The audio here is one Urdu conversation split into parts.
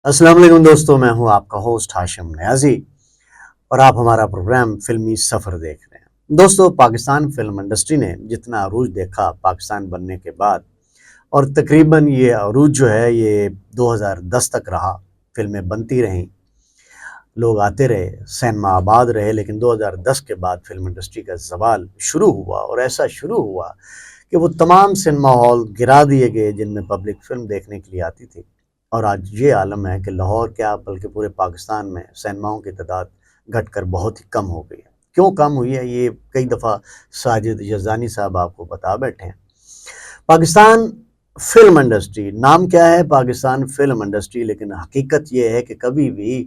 السلام علیکم دوستو، میں ہوں آپ کا ہوسٹ ہاشم نیازی اور آپ ہمارا پروگرام فلمی سفر دیکھ رہے ہیں۔ دوستو، پاکستان فلم انڈسٹری نے جتنا عروج دیکھا پاکستان بننے کے بعد، اور تقریباً یہ عروج جو ہے یہ 2010 تک رہا، فلمیں بنتی رہیں، لوگ آتے رہے، سینما آباد رہے، لیکن 2010 کے بعد فلم انڈسٹری کا زوال شروع ہوا، اور ایسا شروع ہوا کہ وہ تمام سینما ہال گرا دیے گئے جن میں پبلک فلم دیکھنے کے لیے آتی تھی۔ اور آج یہ عالم ہے کہ لاہور کیا بلکہ پورے پاکستان میں سینماؤں کی تعداد گھٹ کر بہت ہی کم ہو گئی ہے۔ کیوں کم ہوئی ہے یہ کئی دفعہ ساجد یزدانی صاحب آپ کو بتا بیٹھے ہیں۔ پاکستان فلم انڈسٹری نام کیا ہے، پاکستان فلم انڈسٹری، لیکن حقیقت یہ ہے کہ کبھی بھی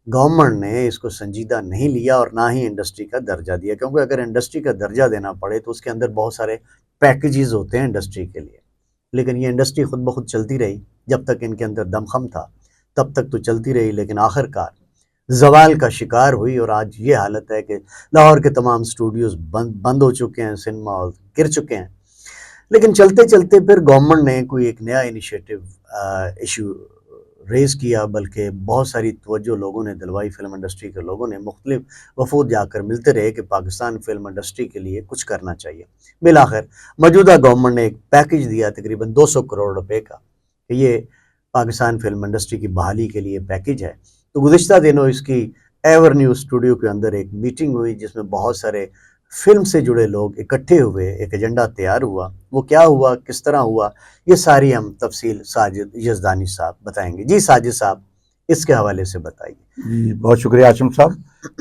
گورنمنٹ نے اس کو سنجیدہ نہیں لیا اور نہ ہی انڈسٹری کا درجہ دیا، کیونکہ اگر انڈسٹری کا درجہ دینا پڑے تو اس کے اندر بہت سارے پیکیجز ہوتے ہیں انڈسٹری کے لیے، لیکن یہ انڈسٹری خود بخود چلتی رہی جب تک ان کے اندر دمخم تھا، تب تک تو چلتی رہی، لیکن آخر کار زوال کا شکار ہوئی، اور آج یہ حالت ہے کہ لاہور کے تمام اسٹوڈیوز بند ہو چکے ہیں، سنیما ہال گر چکے ہیں۔ لیکن چلتے چلتے پھر گورنمنٹ نے کوئی ایک نیا انیشیٹو ایشو ریز کیا، بلکہ بہت ساری توجہ لوگوں نے دلوائی، فلم انڈسٹری کے لوگوں نے مختلف وفود جا کر ملتے رہے کہ پاکستان فلم انڈسٹری کے لیے کچھ کرنا چاہیے۔ بالآخر موجودہ گورنمنٹ نے ایک پیکیج دیا تقریباً 200 کروڑ روپے کا کہ یہ پاکستان فلم انڈسٹری کی بحالی کے لیے پیکیج ہے۔ تو گزشتہ دنوں اس کی ایور نیوز اسٹوڈیو کے اندر ایک میٹنگ ہوئی جس میں بہت سارے فلم سے جڑے لوگ اکٹھے ہوئے، ایک ایجنڈا تیار ہوا۔ وہ کیا ہوا، کس طرح ہوا، یہ ساری ہم تفصیل ساجد یزدانی صاحب بتائیں گے۔ جی ساجد صاحب، اس کے حوالے سے بتائیے۔ جی بہت شکریہ ہاشم صاحب۔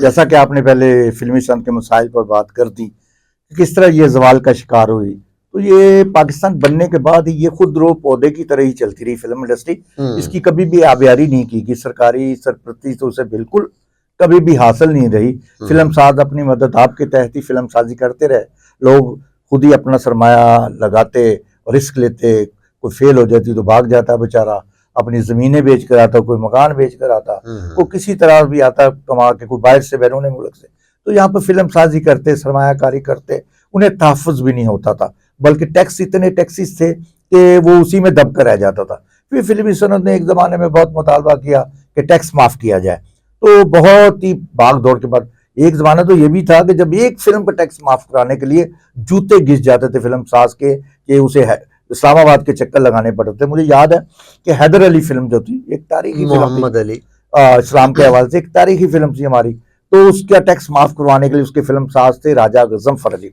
جیسا کہ آپ نے پہلے فلمی صنعت کے مسائل پر بات کر دی کہ کس طرح یہ زوال کا شکار ہوئی، تو یہ پاکستان بننے کے بعد یہ خود رو پودے کی طرح ہی چلتی رہی فلم انڈسٹری۔ اس کی کبھی بھی آبیاری نہیں کی کہ سرکاری سرپرستی تو اسے بالکل کبھی بھی حاصل نہیں رہی۔ فلم ساز اپنی مدد آپ کے تحت ہی فلم سازی کرتے رہے، لوگ خود ہی اپنا سرمایہ لگاتے اور رسک لیتے، کوئی فیل ہو جاتی تو بھاگ جاتا بیچارہ، اپنی زمینیں بیچ کر آتا، کوئی مکان بیچ کر آتا، کوئی کسی طرح بھی آتا کما کے، کوئی باہر سے بیرون ملک سے، تو یہاں پہ فلم سازی کرتے، سرمایہ کاری کرتے، انہیں تحفظ بھی نہیں ہوتا تھا، بلکہ ٹیکس اتنے ٹیکسز تھے کہ وہ اسی میں دب کر رہ جاتا تھا۔ پھر فلمی صنعت نے ایک زمانے میں بہت مطالبہ کیا کہ ٹیکس معاف کیا جائے، تو بہت ہی بھاگ دوڑ کے بعد ایک زمانہ تو یہ بھی تھا کہ جب ایک فلم کا ٹیکس معاف کرانے کے لیے جوتے گھس جاتے تھے فلم ساز کے، کہ اسے اسلام آباد کے چکر لگانے پڑتے تھے۔ مجھے یاد ہے کہ حیدر علی فلم جو تھی، ایک تاریخی فلم تھی، محمد علی اسلام کے حوالے سے ایک تاریخی فلم تھی ہماری، تو اس کا ٹیکس معاف کروانے کے لیے اس کے فلم ساز تھے راجہ غضنفر علی۔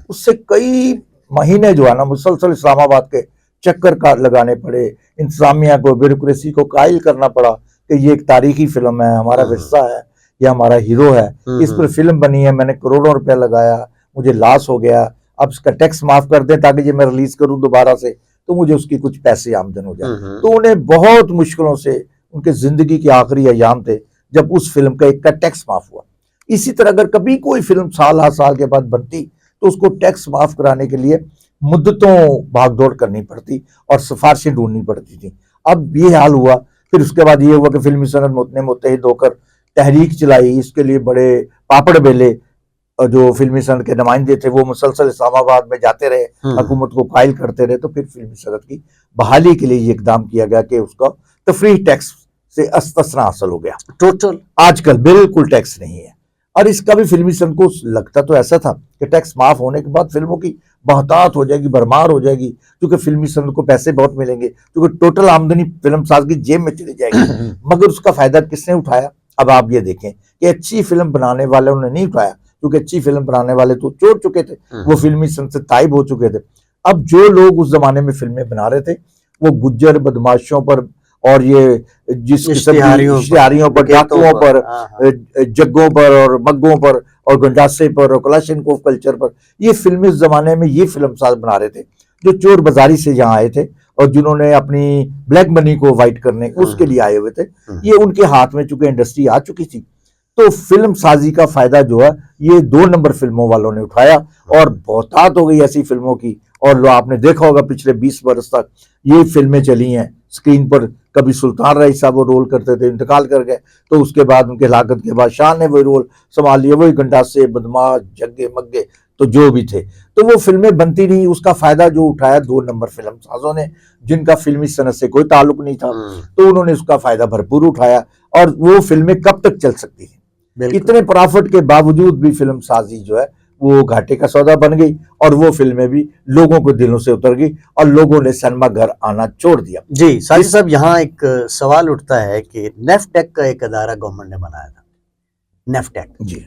اس سے کئی مہینے جو ہے نا مسلسل اسلام آباد کے چکر لگانے پڑے، انتظامیہ کو، بیوروکریسی کو قائل کرنا پڑا کہ یہ ایک تاریخی فلم ہے، ہمارا ورثہ ہے، یہ ہمارا ہیرو ہے، اس پر فلم بنی ہے، میں نے کروڑوں روپے لگایا، مجھے لاس ہو گیا، اب اس کا ٹیکس معاف کر دیں تاکہ یہ میں ریلیز کروں دوبارہ سے تو مجھے اس کی کچھ پیسے آمدن ہو جائے۔ تو انہیں بہت مشکلوں سے، ان کے زندگی کے آخری ایام تھے جب اس فلم کا ایک کا ٹیکس معاف ہوا۔ اسی طرح اگر کبھی کوئی فلم سال ہر سال کے بعد بنتی تو اس کو ٹیکس معاف کرانے کے لیے مدتوں بھاگ دوڑ کرنی پڑتی اور سفارشیں ڈھونڈنی پڑتی تھی۔ اب یہ حال ہوا، پھر اس کے بعد یہ ہوا کہ فلمی صنعت نے متحد ہو کر تحریک چلائی، اس کے لیے بڑے پاپڑ بیلے، جو فلمی صنعت کے نمائندے تھے وہ مسلسل اسلام آباد میں جاتے رہے، حکومت کو قائل کرتے رہے، تو پھر فلمی صنعت کی بحالی کے لیے یہ اقدام کیا گیا کہ اس کا تفریح ٹیکس سے استثنا حاصل ہو گیا۔ ٹوٹل آج کل بالکل ٹیکس نہیں ہے، اور اس کا بھی فلمی صنعت کو لگتا تو ایسا تھا کہ ٹیکس معاف ہونے کے بعد فلموں کی بہتات ہو جائے گی، بھرمار ہو جائے گی، کیونکہ فلمی صنعت کو پیسے بہت ملیں گے، کیونکہ ٹوٹل آمدنی فلم ساز کی جیب میں چلی جائے گی۔ مگر اس کا فائدہ کس نے اٹھایا؟ اب آپ یہ دیکھیں کہ اچھی فلم بنانے والوں نے نہیں اٹھایا، کیونکہ اچھی فلم بنانے والے تو چھوڑ چکے تھے، وہ فلمی صنعت سے غائب ہو چکے تھے۔ اب جو لوگ اس زمانے میں فلمیں بنا رہے تھے وہ گجر بدماشوں پر اور یہ جس قسم کی اشتہاریوں پر، ڈاکوؤں پر، جگوں پر اور مگوں پر اور گنڈاسے پر اور کلاشنکوف کلچر پر، یہ فلمی اس زمانے میں یہ فلم ساز بنا رہے تھے جو چور بازاری سے یہاں آئے تھے اور جنہوں نے اپنی بلیک منی کو وائٹ کرنے اس کے لیے آئے ہوئے تھے۔ یہ ان کے ہاتھ میں چونکہ انڈسٹری آ چکی تھی، تو فلم سازی کا فائدہ جو ہے یہ 2 نمبر فلموں والوں نے اٹھایا، اور بہتات ہو گئی ایسی فلموں کی۔ اور آپ نے دیکھا ہوگا پچھلے 20 برس تک یہ فلمیں چلی ہیں سکرین پر، کبھی سلطان رائی صاحب وہ رول کرتے تھے، انتقال کر گئے، تو اس کے بعد ان کے ہلاکت کے بعد شاہ نے وہی رول سنبھال لیا، وہی گنڈاسے، بدماش، جگے مگے، تو جو بھی تھے تو وہ فلمیں بنتی نہیں. اس کا فائدہ جو اٹھایا 2 نمبر فلم سازوں نے جن کا فلمی صنعت سے کوئی تعلق نہیں تھا, تو انہوں نے اس کا فائدہ بھرپور اٹھایا اور وہ فلمیں کب تک چل سکتی ہیں. اتنے پرافٹ کے باوجود بھی فلم سازی جو ہے وہ گھاٹے کا سودا بن گئی اور وہ فلمیں بھی لوگوں کو دلوں سے اتر گئی اور لوگوں نے سینما گھر آنا چھوڑ دیا. جی ساجد صاحب, یہاں ایک سوال اٹھتا ہے کہ نیفٹیک کا ایک ادارہ گورنمنٹ نے بنایا تھا, نیفٹیک, جی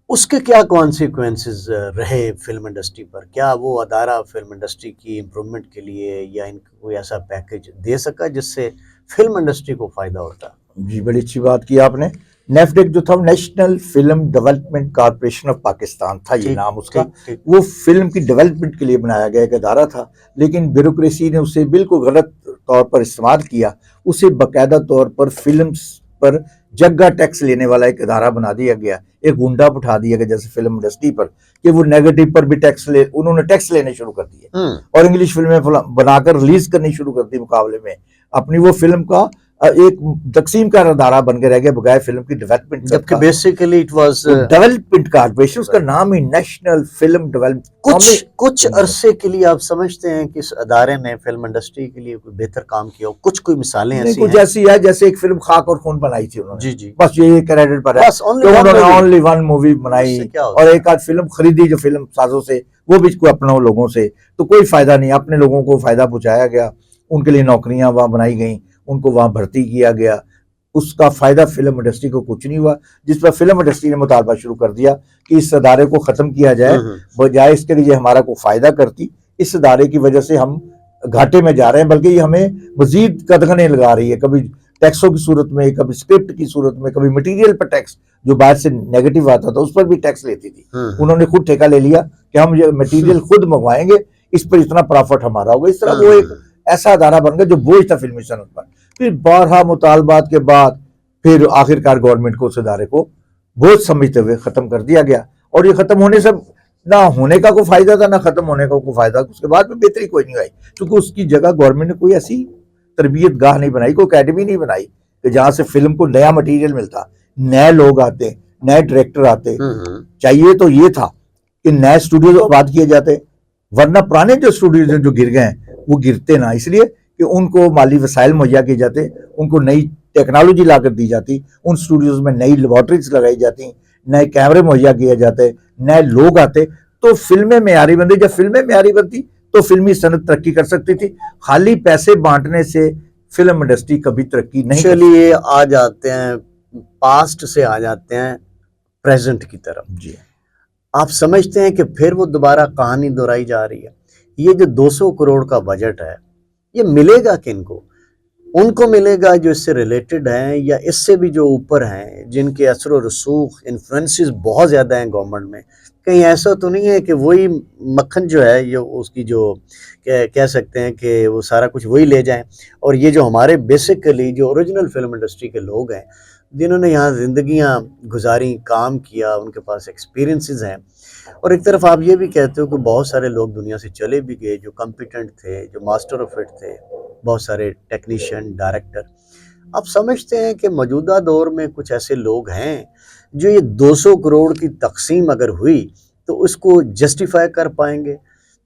اس کے کیا کانسیکوینسز رہے فلم انڈسٹری پر؟ کیا وہ ادارہ فلم انڈسٹری کی امپرومنٹ کے لیے یا ان کو کوئی ایسا پیکج دے سکا جس سے فلم انڈسٹری کو فائدہ ہوتا؟ جی بڑی اچھی بات کی آپ نے. نیفڈیک جو تھا national film development corporation of Pakistan تھا یہ نام اس کا. وہ فلم کی ڈیولپمنٹ کے لیے بنایا گیا ایک ادارہ تھا, لیکن بیوروکریسی نے اسے بالکل غلط طور پر استعمال کیا. اسے باقاعدہ طور پر فلمز پر جگہ ٹیکس لینے والا ایک ادارہ بنا دیا گیا, ایک گنڈا بٹھا دیا گیا جیسے فلم انڈسٹری پر کہ وہ نیگیٹو پر بھی انہوں نے ٹیکس لینے شروع کر دیے اور انگلش فلمیں بنا کر ریلیز کرنی شروع کر دی مقابلے میں. اپنی وہ فلم کا ایک تقسیم کا ادارہ بن کے رہ گیا بغیر فلم کی ڈیولپمنٹ, جبکہ basically it was development corporation, اس کا نام ہی نیشنل فلم ڈیولپمنٹ. کچھ عرصے کے لیے آپ سمجھتے ہیں کہ اس ادارے نے فلم انڈسٹری کے لیے کوئی بہتر کام کیا ہو؟ کوئی مثالیں ایسی ہیں؟ جیسی ہے جیسے ایک فلم خاک اور خون بنائی تھی انہوں نے, جی جی, بس یہ کریڈٹ پر ہے, انہوں نے اونلی ون مووی بنائی اور ایک آدھ فلم خریدی جو فلم سازوں سے, وہ بھی کوئی اپنا لوگوں سے, تو کوئی فائدہ نہیں. اپنے لوگوں کو فائدہ پہنچایا گیا, ان کے لیے نوکریاں وہاں بنائی گئیں, ان کو وہاں بھرتی کیا گیا. اس کا فائدہ فلم انڈسٹری کو کچھ نہیں ہوا, جس پر فلم انڈسٹری نے مطالبہ شروع کر دیا کہ اس ادارے کو ختم کیا جائے بجائے اس کے کہ یہ ہمارا کو فائدہ کرتی. اس ادارے کی وجہ سے ہم گھاٹے میں جا رہے ہیں, بلکہ یہ ہمیں مزید قدغنیں لگا رہی ہے, کبھی ٹیکسوں کی صورت میں, کبھی اسکرپٹ کی صورت میں, کبھی مٹیریل پر ٹیکس جو باہر سے نیگیٹو آتا تھا اس پر بھی ٹیکس لیتی تھی. انہوں نے خود ٹھیکہ لے لیا کہ ہم یہ مٹیریل خود منگوائیں گے, اس پر اتنا پرافٹ ہمارا ہوگا. اس طرح وہ ایک ایسا ادارہ بن گیا جو بوجھ تھا فلمی صنعت پر. پھر بارہا مطالبات کے بعد پھر آخرکار گورنمنٹ کو اس ادارے کو بوجھ سمجھتے ہوئے ختم کر دیا گیا. اور یہ ختم ہونے سے نہ ہونے کا کوئی فائدہ تھا نہ ختم ہونے کا کوئی فائدہ. اس کے بعد میں بہتری کوئی نہیں آئی, کیونکہ اس کی جگہ گورنمنٹ نے کوئی ایسی تربیت گاہ نہیں بنائی, کوئی اکیڈمی نہیں بنائی کہ جہاں سے فلم کو نیا مٹیریل ملتا, نئے لوگ آتے, نئے ڈائریکٹر آتے. چاہیے تو یہ تھا کہ نئے اسٹوڈیوز آباد کیے جاتے, ورنہ پرانے جو اسٹوڈیوز ہیں جو گر گئے ہیں وہ گرتے نہ, اس لیے کہ ان کو مالی وسائل مہیا کیے جاتے, ان کو نئی ٹیکنالوجی لا کر دی جاتی, ان اسٹوڈیوز میں نئی لیبارٹریز لگائی جاتی, نئے کیمرے مہیا کیے جاتے, نئے لوگ آتے, تو فلمیں معیاری بنتی. جب فلمیں معیاری بنتی تو فلمی صنعت ترقی کر سکتی تھی. خالی پیسے بانٹنے سے فلم انڈسٹری کبھی ترقی نہیں. چلیے آ جاتے ہیں پاسٹ سے, آ جاتے ہیں پریزنٹ کی طرف. جی, آپ سمجھتے ہیں کہ پھر وہ دوبارہ کہانی دہرائی جا رہی ہے؟ یہ جو 200 کروڑ کا بجٹ ہے یہ ملے گا کن کو؟ ان کو ملے گا جو اس سے ریلیٹڈ ہیں, یا اس سے بھی جو اوپر ہیں جن کے اثر و رسوخ انفلوئنسز بہت زیادہ ہیں گورنمنٹ میں؟ کہیں ایسا تو نہیں ہے کہ وہی مکھن جو ہے یہ اس کی جو کہہ سکتے ہیں کہ وہ سارا کچھ وہی لے جائیں, اور یہ جو ہمارے بیسیکلی جو اوریجنل فلم انڈسٹری کے لوگ ہیں جنہوں نے یہاں زندگیاں گزاری, کام کیا, ان کے پاس ایکسپیرینسز ہیں, اور ایک طرف آپ یہ بھی کہتے ہو کہ بہت سارے لوگ دنیا سے چلے بھی گئے جو کمپیٹنٹ تھے, جو ماسٹر آف اٹ تھے, بہت سارے ٹیکنیشین, ڈائریکٹر. آپ سمجھتے ہیں کہ موجودہ دور میں کچھ ایسے لوگ ہیں جو یہ 200 کروڑ کی تقسیم اگر ہوئی تو اس کو جسٹیفائی کر پائیں گے؟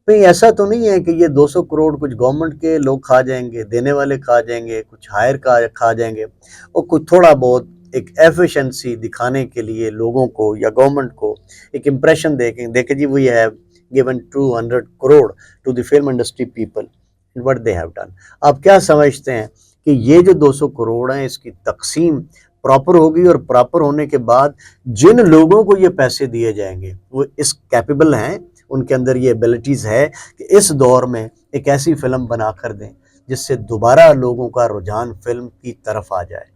کہیں ایسا تو نہیں ہے کہ یہ 200 کروڑ کچھ گورنمنٹ کے لوگ کھا جائیں گے, دینے والے کھا جائیں گے, کچھ ہائر کھا جائیں گے, اور کچھ تھوڑا بہت ایک ایفیشنسی دکھانے کے لیے لوگوں کو یا گورنمنٹ کو ایک امپریشن دیکھیں جی we have given 200 crore to the film industry people and what they have done. آپ کیا سمجھتے ہیں کہ یہ جو 200 کروڑ ہیں اس کی تقسیم پراپر ہوگی, اور پراپر ہونے کے بعد جن لوگوں کو یہ پیسے دیے جائیں گے وہ اس کیپیبل ہیں, ان کے اندر یہ ایبلٹیز ہے کہ اس دور میں ایک ایسی فلم بنا کر دیں جس سے دوبارہ لوگوں کا رجحان فلم کی طرف آ جائے؟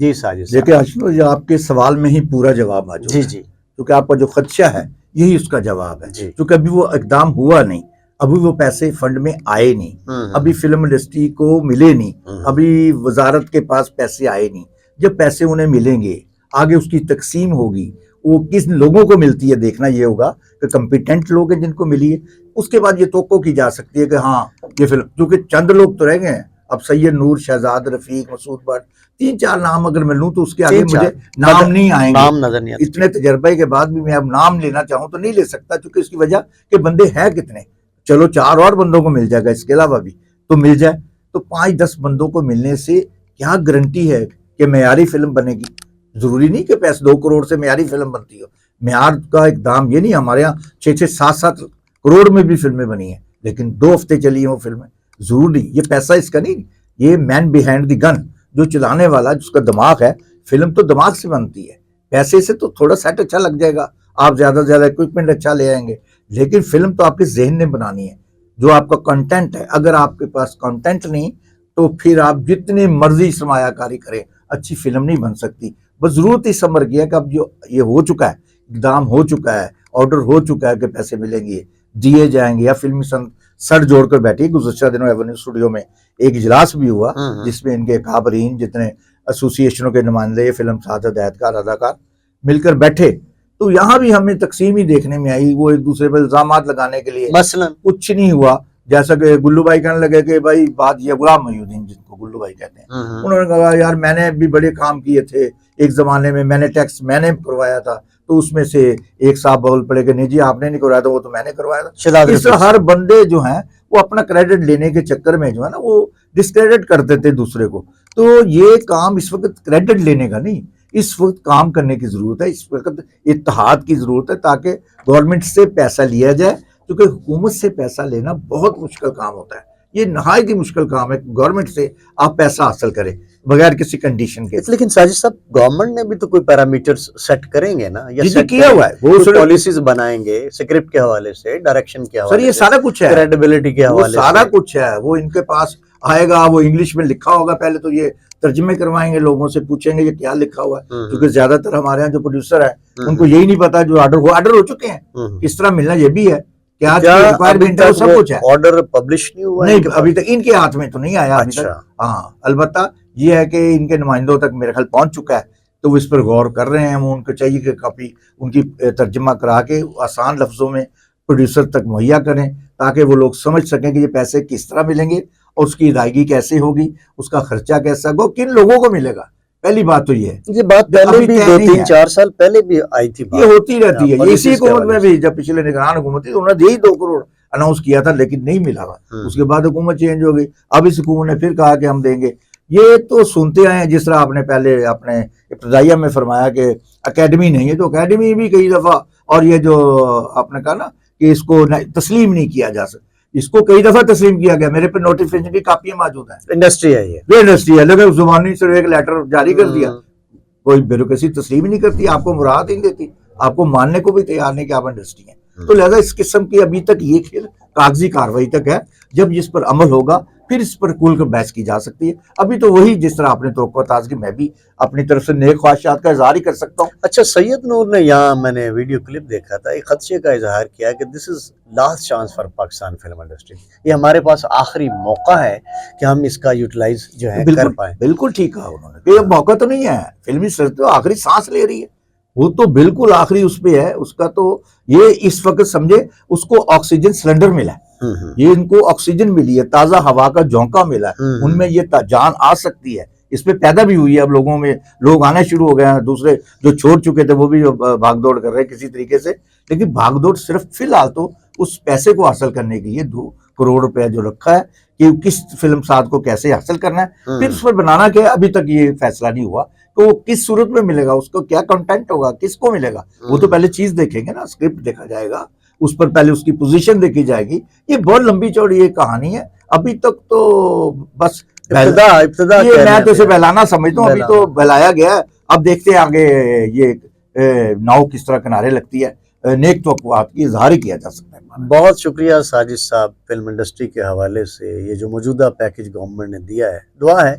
جی ساجد صاحب. دیکھیں اشرف جی, آپ کے سوال میں ہی پورا جواب آ جائے. جی کیونکہ آپ کا جو خدشہ ہے یہی اس کا جواب ہے. کیونکہ ابھی وہ اقدام ہوا نہیں, ابھی وہ پیسے فنڈ میں آئے نہیں, ابھی فلم انڈسٹری کو ملے نہیں, ابھی وزارت کے پاس پیسے آئے نہیں. جب پیسے انہیں ملیں گے, آگے اس کی تقسیم ہوگی, وہ کس لوگوں کو ملتی ہے دیکھنا یہ ہوگا کہ کمپیٹنٹ لوگ ہیں جن کو ملی ہے. اس کے بعد یہ توقع کی جا سکتی ہے کہ ہاں یہ فلم, کیونکہ چند لوگ تو رہ گئے ہیں, اب سید نور، شہزاد رفیق، مسعود بٹ، 3-4 نام اگر میں لوں تو اس کے آگے مجھے نام نہیں آئیں گے، نام نظر نہیں آتے. اتنے تجربے کے بعد بھی میں اب نام لینا چاہوں تو نہیں لے سکتا، کیونکہ اس کی وجہ کہ بندے ہیں کتنے. چلو 4 اور بندوں کو مل جائے گا اس کے علاوہ بھی تو مل جائے، تو 5-10 بندوں کو ملنے سے کیا گارنٹی ہے کہ معیاری فلم بنے گی؟ ضروری نہیں کہ پیسے 2 کروڑ سے معیاری فلم بنتی ہو. معیار کا ایک دام یہ نہیں، ہمارے یہاں 6-6 7-7 کروڑ میں بھی فلمیں بنی ہیں لیکن 2 ہفتے چلی ہیں وہ فلمیں. ضرور نہیں، یہ پیسہ اس کا نہیں، یہ مین بیہائنڈ دی گن، جو چلانے والا جس کا دماغ ہے. فلم تو دماغ سے بنتی ہے، پیسے سے تو تھوڑا سیٹ اچھا لگ جائے گا، آپ زیادہ سے زیادہ اکوپمنٹ اچھا لے آئیں گے، لیکن فلم تو آپ کے ذہن نے بنانی ہے، جو آپ کا کنٹینٹ ہے. اگر آپ کے پاس کنٹینٹ نہیں تو پھر آپ جتنی مرضی سرمایہ کاری کریں اچھی فلم نہیں بن سکتی. بس ضرورت اس عمر کی ہے کہ اب جو یہ ہو چکا ہے، اقدام ہو چکا ہے، آرڈر ہو چکا ہے کہ پیسے ملیں گے، دیے جائیں گے، یا فلمی سر جوڑ کر بیٹھی. گزشتہ دنوں ایونیو اسٹوڈیو میں ایک اجلاس بھی ہوا جس میں ان کے کابرین، جتنے ایسوسی ایشنوں کے نمائندے، فلم ساز، ہدایتکار، اداکار مل کر بیٹھے. تو یہاں بھی ہمیں تقسیم ہی دیکھنے میں آئی، وہ ایک دوسرے پر الزامات لگانے کے لیے مثلا کچھ نہیں ہوا. جیسا کہ گلو بھائی کہنے لگے کہ بھائی بات یہ غلام محی الدین جن کو گلو بھائی کہتے ہیں، انہوں نے کہا یار میں نے بھی بڑے کام کیے تھے ایک زمانے میں نے ٹیکس میں نے کروایا تھا. تو اس میں سے ایک صاحب بول پڑے کہ نہیں جی آپ نے نہیں کروایا تھا، وہ تو میں نے کروایا تھا. اس طرح ہر بندے جو ہیں وہ اپنا کریڈٹ لینے کے چکر میں جو ہے نا وہ ڈسکریڈٹ کرتے تھے دوسرے کو. تو یہ کام اس وقت کریڈٹ لینے کا نہیں، اس وقت کام کرنے کی ضرورت ہے، اس وقت اتحاد کی ضرورت ہے تاکہ گورنمنٹ سے پیسہ لیا جائے، کیونکہ حکومت سے پیسہ لینا بہت مشکل کام ہوتا ہے. یہ نہایت ہی مشکل کام ہے، گورنمنٹ سے آپ پیسہ حاصل کریں بغیر کسی کنڈیشن کے. لیکن ساجد صاحب گورنمنٹ نے بھی تو کوئی پیرامیٹرز سیٹ کریں گے نا، یا جی کیا ہوا ہے، وہ پالیسیز بنائیں گے اسکرپٹ کے حوالے سے، ڈائریکشن کے حوالے سے، سر یہ سارا کچھ ہے، کریڈیبلٹی کے حوالے سے، سارا کچھ ہے. وہ ان کے پاس آئے گا، وہ انگلش میں لکھا ہوگا، پہلے تو یہ ترجمے کروائیں گے، لوگوں سے پوچھیں گے یہ کیا لکھا ہوا ہے، کیونکہ زیادہ تر ہمارے یہاں جو پروڈیوسر ہیں ان کو یہی نہیں پتا، جو آرڈر ہو چکے ہیں کس طرح ملنا یہ بھی ہے، کیا ریکوائرمنٹ ہے، سب کچھ ہے. آرڈر پبلش نہیں ہوا نہیں ابھی تک ان کے ہاتھ میں تو نہیں آیا ابھی تک. ہاں البتہ یہ ہے کہ ان کے نمائندوں تک میرے خیال پہنچ چکا ہے، تو وہ اس پر غور کر رہے ہیں. وہ ان کو چاہیے کہ کاپی ان کی ترجمہ کرا کے آسان لفظوں میں پروڈیوسر تک مہیا کریں تاکہ وہ لوگ سمجھ سکیں کہ یہ پیسے کس طرح ملیں گے اور اس کی ادائیگی کیسے ہوگی، اس کا خرچہ کیسا ہوگا، کن لوگوں کو ملے گا. پہلی بات تو یہ ہے. یہ بات پہلے بھی 2-3-4 سال پہلے بھی آئی تھی، یہ ہوتی رہتی ہے. اسی حکومت میں بھی جب پچھلے نگران حکومت تھی انہوں نے یہی 2 کروڑ اناؤنس کیا تھا لیکن نہیں ملا تھا. اس کے بعد حکومت چینج ہو گئی، اب اس حکومت نے پھر کہا کہ ہم دیں گے. یہ تو سنتے آئے ہیں، جس طرح آپ نے پہلے اپنے ابتدائیہ میں فرمایا کہ اکیڈمی نہیں ہے، تو اکیڈمی بھی کئی دفعہ، اور یہ جو آپ نے کہا نا کہ اس کو تسلیم نہیں کیا جا سکتا، اس کو کئی دفعہ تسلیم کیا گیا. میرے پہ نوٹیفیکیشن کی کاپیاں موجود ہیں. انڈسٹری ہے یہ انڈسٹری ہے، لیکن زبانی صرف ایک لیٹر جاری کر دیا، کوئی بیوروکریسی تسلیم ہی نہیں کرتی، آپ کو مراحت ہی نہیں دیتی، آپ کو ماننے کو بھی تیار نہیں کہ آپ انڈسٹری ہیں. تو لہذا اس قسم کی ابھی تک یہ کھیل کاغذی کارروائی تک ہے. جب جس پر عمل ہوگا پھر اس پر کھل کر بحث کی جا سکتی ہے. ابھی تو وہی جس طرح آپ نے توقع تازگی، میں بھی اپنی طرف سے نیک خواہشات کا اظہار ہی کر سکتا ہوں. اچھا سید نور نے یہاں میں نے ویڈیو کلپ دیکھا تھا، ایک خدشے کا اظہار کیا کہ this is last chance for Pakistan film industry, یہ ہمارے پاس آخری موقع ہے کہ ہم اس کا یوٹیلائز جو ہے کر پائیں. بالکل ٹھیک کہا انہوں نے کہ یہ موقع تو نہیں ہے، فلمی سرحد تو آخری سانس لے رہی ہے، وہ تو بالکل آخری اس پہ ہے. اس کا تو یہ اس وقت سمجھے اس کو آکسیجن سلنڈر ملا ہے، یہ ان کو آکسیجن ملی ہے، تازہ ہوا کا جھونکا ملا ہے، ان میں یہ جان آ سکتی ہے، اس پہ پیدا بھی ہوئی ہے. اب لوگوں میں لوگ آنا شروع ہو گئے ہیں، دوسرے جو چھوڑ چکے تھے وہ بھی بھاگ دوڑ کر رہے ہیں کسی طریقے سے. لیکن بھاگ دوڑ صرف فی الحال تو اس پیسے کو حاصل کرنے کے لیے 2 کروڑ روپے جو رکھا ہے کہ کس فلم ساز کو کیسے حاصل کرنا ہے، پھر اس پر بنانا کیا ہے ابھی تک یہ فیصلہ نہیں ہوا کہ وہ کس صورت میں ملے گا، اس کو کیا کنٹینٹ ہوگا، کس کو ملے گا. وہ تو پہلے چیز دیکھیں گے نا، اسکرپٹ دیکھا جائے گا، اس پر پہلے اس کی پوزیشن دیکھی جائے گی. یہ بہت لمبی چوڑی یہ کہانی ہے. ابھی تک تو بس ابتدا یہ میں تو اسے بہلانا سمجھتا ہوں، ابھی تو بہلایا گیا ہے. اب دیکھتے ہیں آگے یہ ناؤ کس طرح کنارے لگتی ہے. نیک توقعات کی اظہار ہی کیا جا سکتا ہے. بہت شکریہ ساجد صاحب. فلم انڈسٹری کے حوالے سے یہ جو موجودہ پیکج گورنمنٹ نے دیا ہے، دعا ہے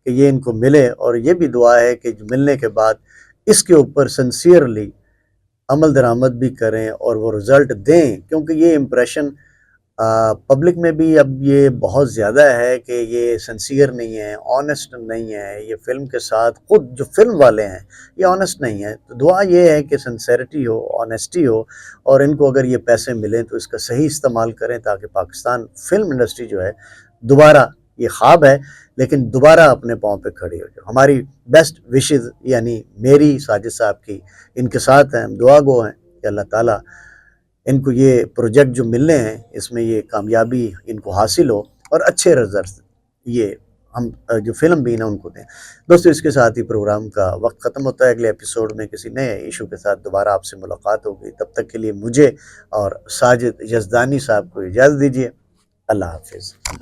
کہ یہ ان کو ملے، اور یہ بھی دعا ہے کہ ملنے کے بعد اس کے اوپر سنسیئرلی عمل درآمد بھی کریں اور وہ رزلٹ دیں، کیونکہ یہ امپریشن پبلک میں بھی اب یہ بہت زیادہ ہے کہ یہ سنسیئر نہیں ہے، آنیسٹ نہیں ہے. یہ فلم کے ساتھ خود جو فلم والے ہیں یہ آنیسٹ نہیں ہے. تو دعا یہ ہے کہ سنسیئرٹی ہو، آنیسٹی ہو، اور ان کو اگر یہ پیسے ملیں تو اس کا صحیح استعمال کریں تاکہ پاکستان فلم انڈسٹری جو ہے دوبارہ یہ خواب ہے لیکن دوبارہ اپنے پاؤں پہ کھڑے ہو جاؤ. ہماری بیسٹ وشز یعنی میری ساجد صاحب کی ان کے ساتھ ہیں. ہم دعا گو ہیں کہ اللہ تعالیٰ ان کو یہ پروجیکٹ جو ملنے ہیں اس میں یہ کامیابی ان کو حاصل ہو اور اچھے رزلٹس یہ ہم جو فلم بھی نا ان کو دیں. دوستو اس کے ساتھ ہی پروگرام کا وقت ختم ہوتا ہے. اگلے ایپیسوڈ میں کسی نئے ایشو کے ساتھ دوبارہ آپ سے ملاقات ہوگی. تب تک کے لیے مجھے اور ساجد یزدانی صاحب کو اجازت دیجیے. اللہ حافظ.